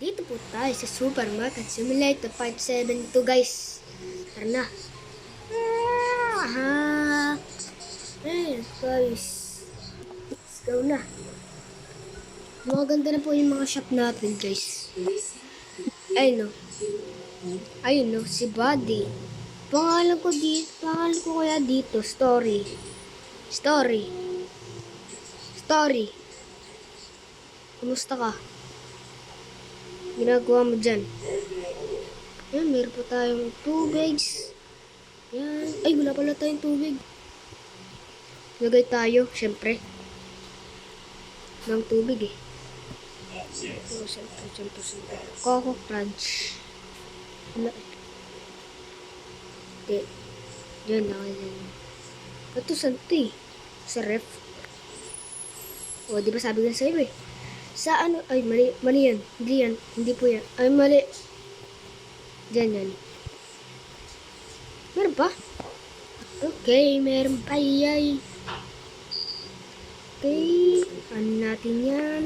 Dito po tayo sa Supermarket Simulator Part 7 to guys. Tara na. Ayun guys. Let's go na. Maganda na po yung mga shop natin guys. Ayun no. Ayun no, si Buddy. Pangalan ko kaya dito, Story. Kumusta ka? Ginagawa mo dyan? Yan, meron pa tayong tubig. Yan. Ay, wala pala tayong tubig. Lagay tayo, syempre. Ng tubig eh. So, syempre. Coco Crunch. Wala eh. Hindi. Diyan, nakalimutan. Ito, saan ito eh? Sa ref. O, di ba sabi ko sa'yo eh? Sa ano? Ay, mali yan. Hindi yan. Hindi po yan. Ay, mali. Diyan yan. Meron pa? Okay, meron pa yay. Okay. Ano natin yan?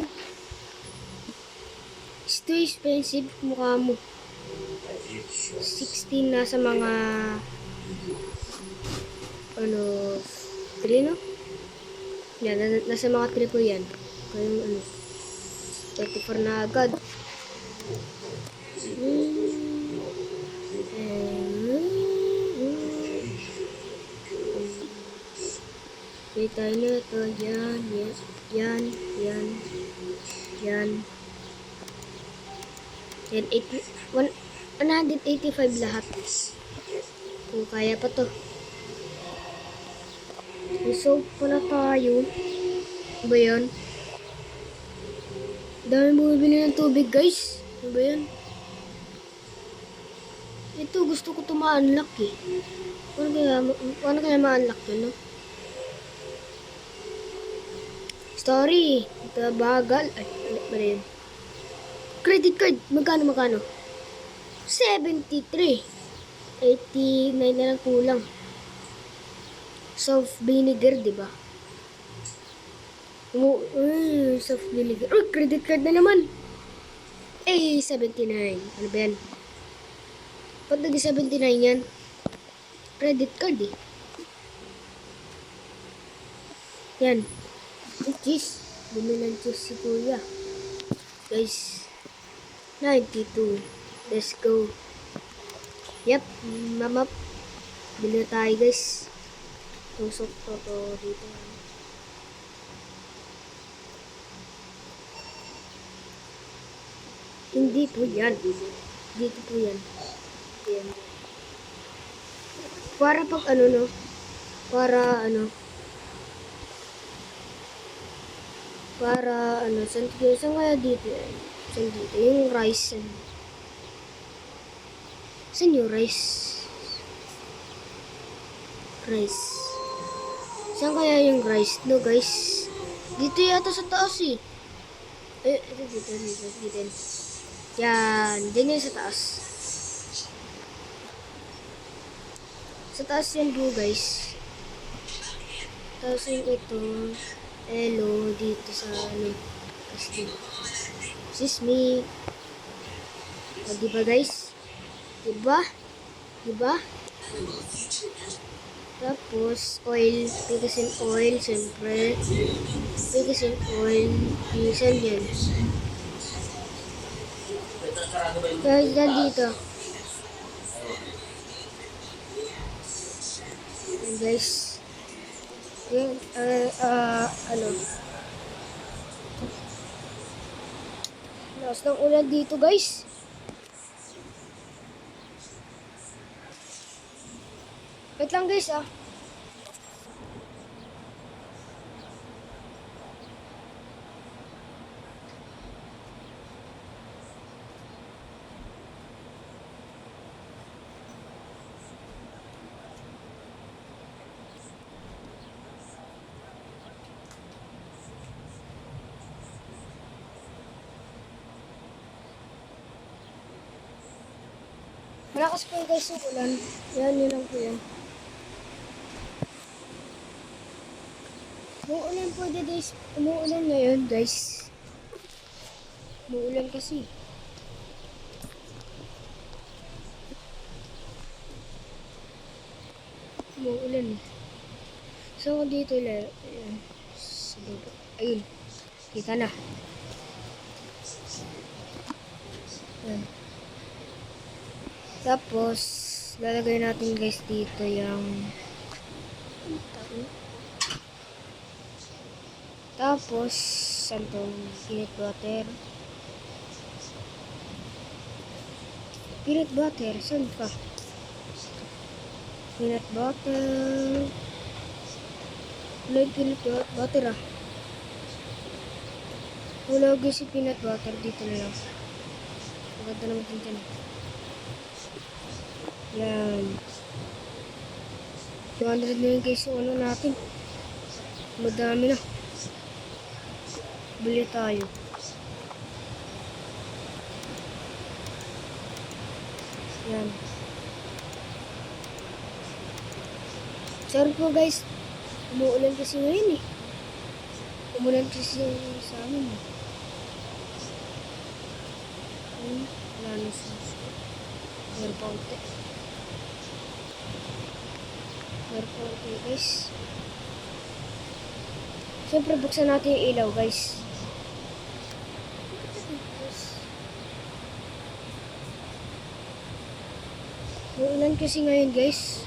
It's too expensive. Mukha mo. 16 na sa mga 3 no? Yan, nasa mga 3 po yan. Kayong 34 na agad. Okay, tayo na ito. Yan. 185 lahat. Kung kaya pa to. So, pala tayo. Ano ba yan? Dami bumibili ng tubig, guys. Ano ba yan? Ito, gusto ko ito ma-unlock eh. Paano kaya ma-unlock yun, no? Story. Ito, bagal. Ay, mali yun. Credit card. Magkano? 73. 89 na lang kulang. Soft vinegar, diba? Soft vinegar. Oh, credit card na naman. 79. Ano ba yan? Ba't nag-79 yan? Credit card eh. Yan. Cheese. Bumili ng cheese si Kuya. Guys. 92. Let's go. Yep. Mamap. Bili na tayo guys. Tusok to dito. Hindi po yan. Dito po yan. Yan. Para pag no? Saan kaya dito yan? Saan dito? Yung rice. Saan yung rice? Saan kaya yung rice? No, guys. Dito yata sa taas eh. Dito. Yan. Diyan yan sa taas. Sa taas yan po, guys. Tapos yung ito. Hello. Dito sa kasi sesame. Diba, guys? Diba? Tapos, oil. Pigasin oil, siyempre. Pigasin oil. Pigasin yan. Guys, yan dito. And guys. Yan, lakas ng ulan dito, guys. Wait lang guys Malakas po guys yung ulan. Yan, yun lang po yan. Umuulan ngayon guys. Umuulan kasi. Umuulan eh. So, ako dito lang. Ayan. Sa baba. Ayun. Kita na. Ayan. Tapos, lalagay natin guys dito yung tapos, santong peanut butter. Peanut butter, saan ka? Peanut butter. Wala yung peanut butter ah. Wala guys si peanut butter dito na lang. Maganda naman din dyan. Yan. 200 na yun guys yung ano natin. Madami na. Bili tayo. Yan. Sorry po guys. Umuulan kasi ngayon eh. Umulan kasi sa amin eh. Wala na siya. Meron pa unti. Meron pa unti guys. Siyempre buksan natin yung ilaw guys. Umuulan kasi ngayon guys.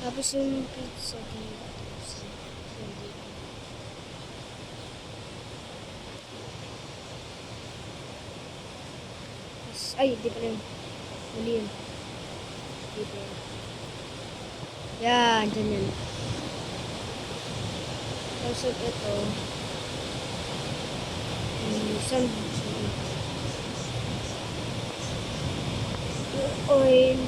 Tapos yung pizza dito. Ay, di pala yun. Mali yun. Dito yun. Yan, dyan yan. Tapos ito. Sandwich. Oil.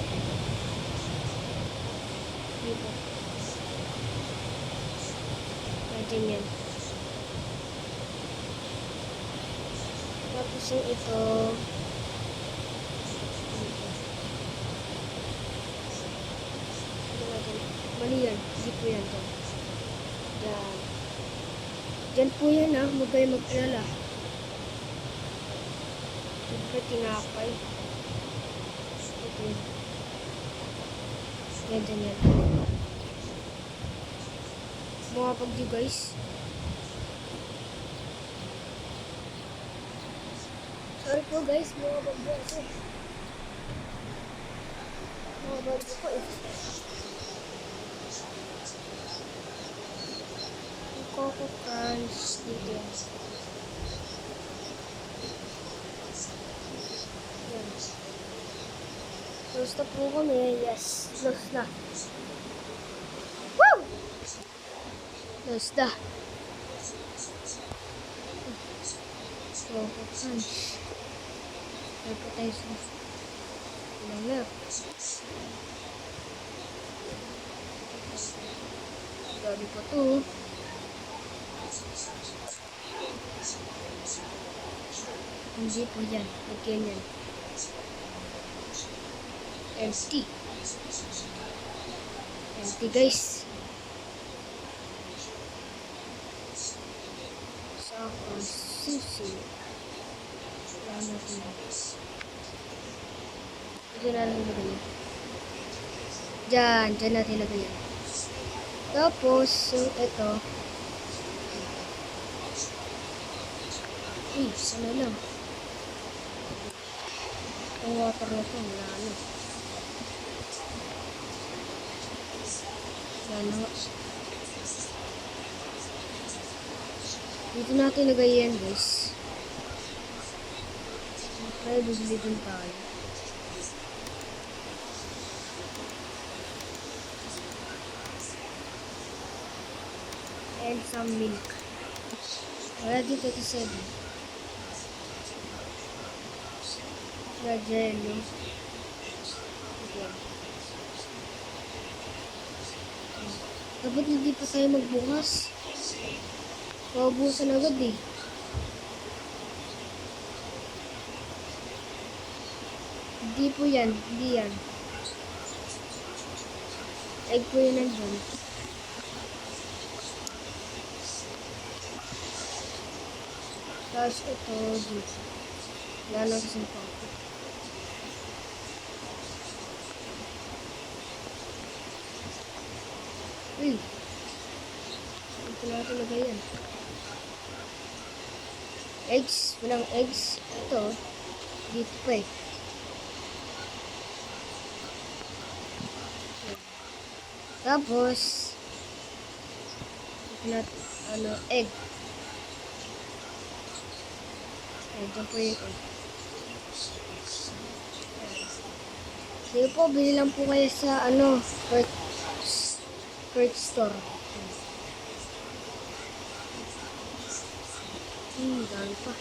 Dito. Dyan yan. Tapos yung ito. Mali yan. Hindi po yan to. Yan. Diyan po yan ah. Huwag kayo mag-alala. Siyempre tinapay. Ito yun. Yan, dyan yan. Mga pagdi guys. Sorry po guys. Mga pagdi ako. Mga pagdi ko eh. Coco Crunch dito yan. Yan. Close na po kami. Yes. Close na. Woo! Close na. Coco Crunch. Kaya po tayo sa ilang na. Gabi po to. Hindi po yan. Lagyan yan. Empty. Empty guys. Saka susi. Yan natin. Diyan natin lagay yan. Diyan natin lagay yan. Tapos, yung ito. Sana lang. Ang water na ito, wala na. Wala na. Dito natin lagay yan guys. Siyempre, bibili din tayo. And some milk. Already 37. Na jelly. Dapat hindi pa tayo magbukas. Maubusan agad eh. Hindi po yan. Hindi yan. Egg po yun nandun. Tapos ito dito. Wala na kasing pangko. Uy. Ito natin lagay yan. Eggs. Walang eggs. Ito. Dito pa eh. Tapos, ito natin, egg. Ayan, dyan po yung egg. Sige po, bili lang po kayo sa, Kurt store. Dami pa.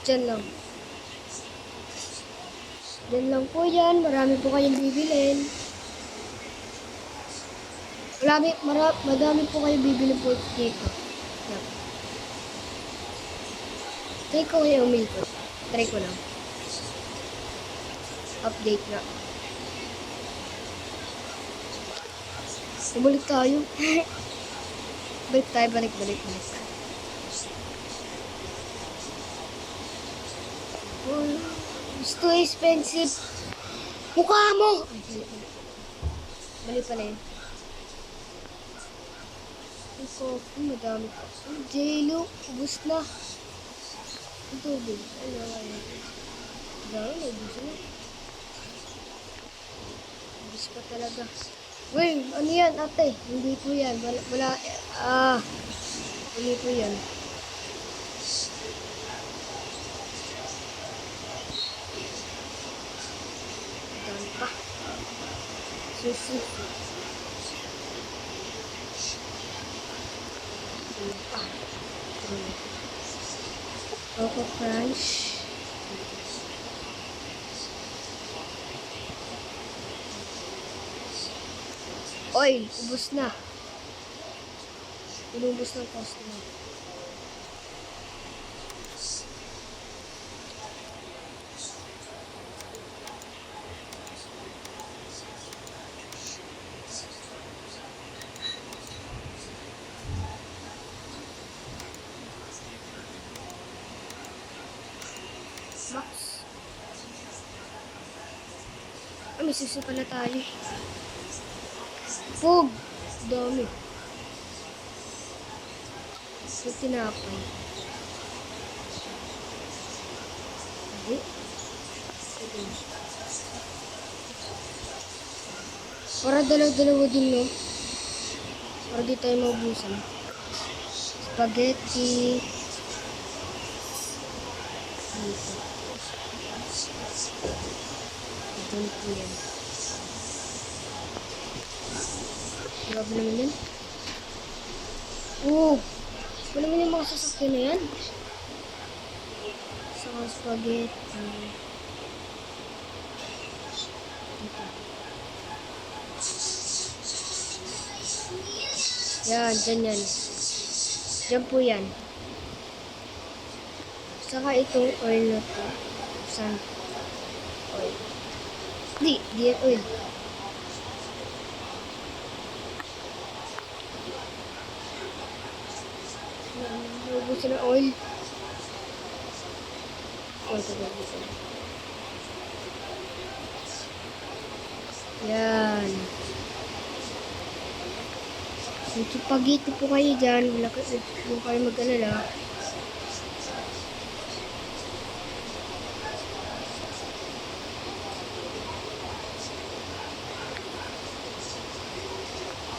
Diyan lang. Diyan lang po yan. Marami po kayong bibilin. Madami po kayong bibilin po dito. Yan. Try ko kayo umilpot. Try ko lang. Update na. Bumalik tayo. Balik. Oh, it's too expensive. Mukha mo! Bali pala yun. Ito, madami pa. J-Lo, ubus na. Ang tubig. Dami, ubus na. Ubus pa talaga. Well, ano yan ate? Hindi po yan. Hindi po yan. Dami pa. Susi. Dami pa. Coco Crunch. Oil, ubos na. Inubos ng customer. Max. May susi pala tayo. Pug! Dami. Yung tinapay. Hindi. Para dalaw-dalawa din, no? Para di tayo maubusan. Spaghetti. Dito. Ito po yan. Grabe naman yan. Oh! Wala naman yung mga sasakyan na yan. Saka spaghetti. Ito. Yan, dyan yan. Dyan po yan. Saka itong oil na to. Saan? Oil. Di yan oil. Nabubusin na oil. Yan. Yung spaghetti po kayo dyan. Wala kayo mag-alala.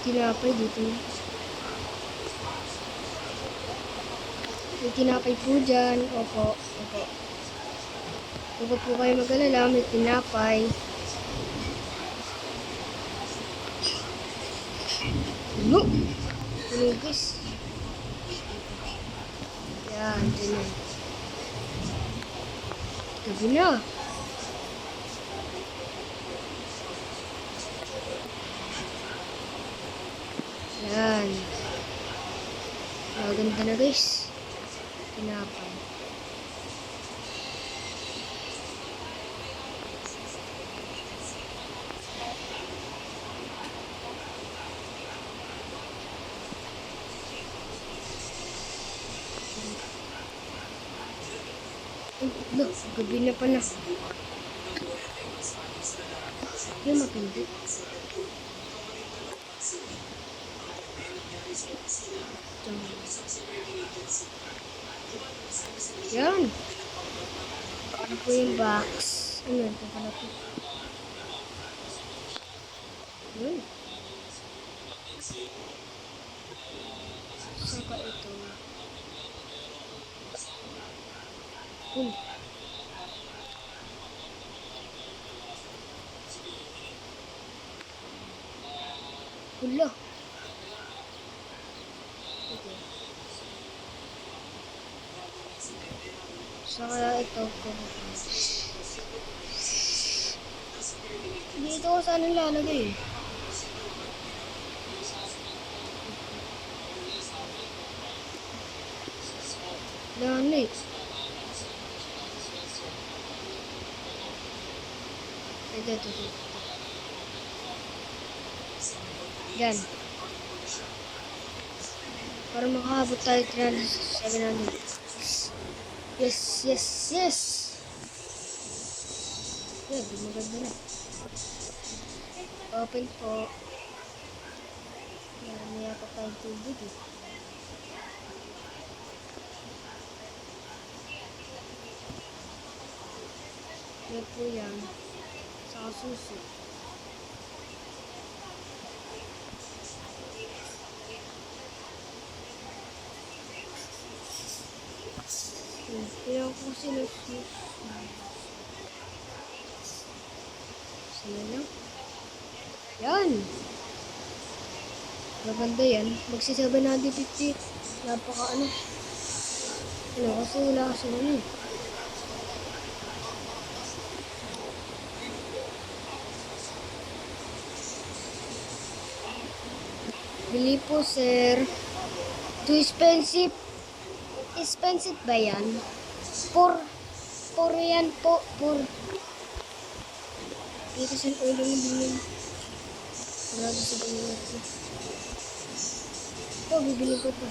Tinapay dito. May tinapay po dyan. Opo. Huwag po kayo mag-alala. May tinapay. Ano? Tulugis. Yan. Dyan yan. Gabi na. Yan. Maganda na guys. Tinapay. Gabi na pala. Yung matindi. Yan. Ano po yung box? Ano ito pala po? Yun. Saka ito. Hala. Okay. Saka ito ko. Dito ko sana lalagay. Dami. Ito. Yan. Para makahabot tayo 700. Yes. Yeah, di maganda na. Open po. Marami yata tayong tubig eh. Yan po yan. Saka susi. Kaya ko sila susi. Sila lang. Yan. Maganda yan. Magsisabi na di 50. Napaka ano. Ano kasi wala kasi ano. Bili po sir. Too expensive. Expensive ba yan? Por yan po. Por. Dito sa ulo ng bilhin. Marami sa bilhin natin. Ito, bibili ko ito.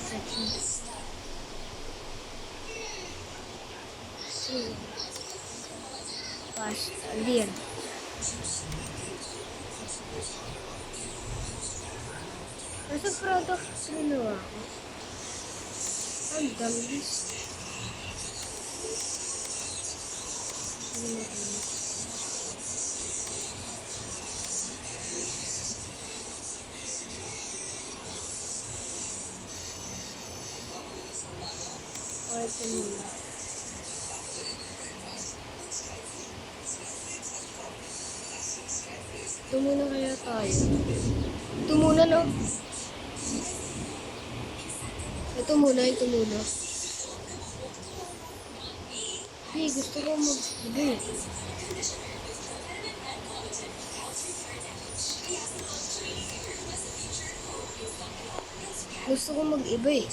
Pasta. Diyan. Nasa product review ako. Ang dami. Ito muna. Ito muna kaya tayo. Ito muna, no? Ito muna. Hey, gusto ko mag-ibig. Gusto ko mag-iba eh.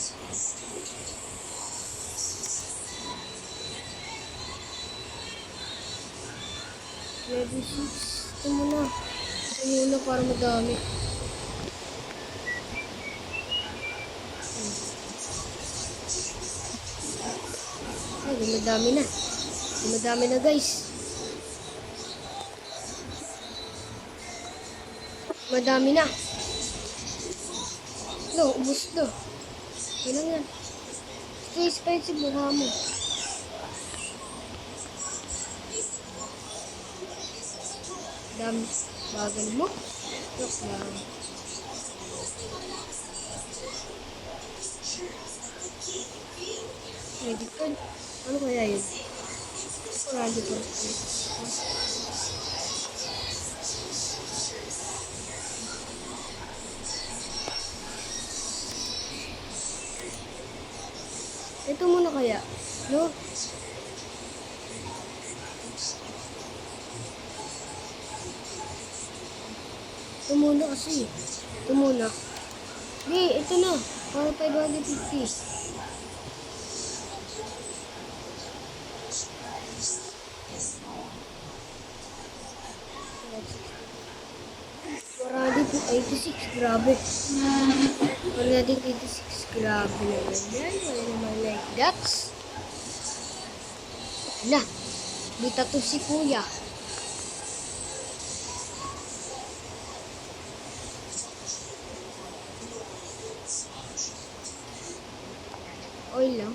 Level 6. Ito muna para madami. Ay, madami na guys. Madami na. No, ubos to. Kailan yan? Ito expensive mukha mo. Dami. Bagal mo. Look lang. Credit card. Ano kaya yun? Kurado pa. Ito muna kaya. No? Ito muna kasi. Ito muna. Di, ito na. Para 550. Parang dito 86, grabe. Parang dito 86, grabe naman yan. Wala naman like that. Na, dito to si kuya. Oil lang.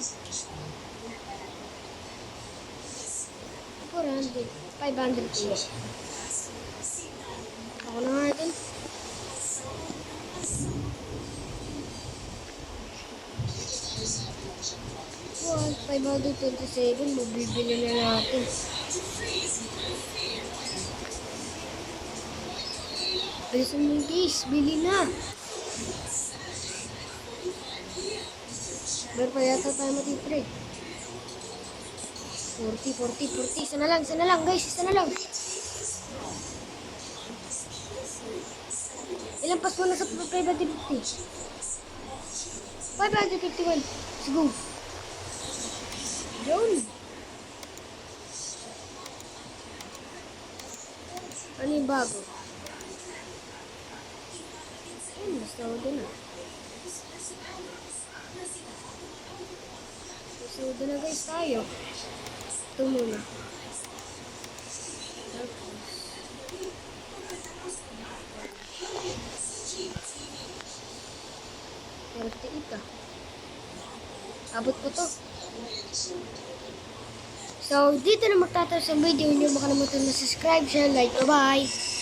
400. 500 ulit. Ako na nga din. Wow, 527. Mabibili na natin. Bilisan mo guys. Bili na. Meron pa yata tayo matitrade. 40. Isa na lang guys. Isa na lang. Ilang pas mo na sa 550? 551. Let's go. Yun. Ano yung bago? Ayun, mas tawag na. Sudo na guys tayo. Ito muna. Tapos 38 ah. Abot ko to. So, dito na magtatapos ang video. Hindi mo makalimutan na subscribe, share, like. Bye-bye!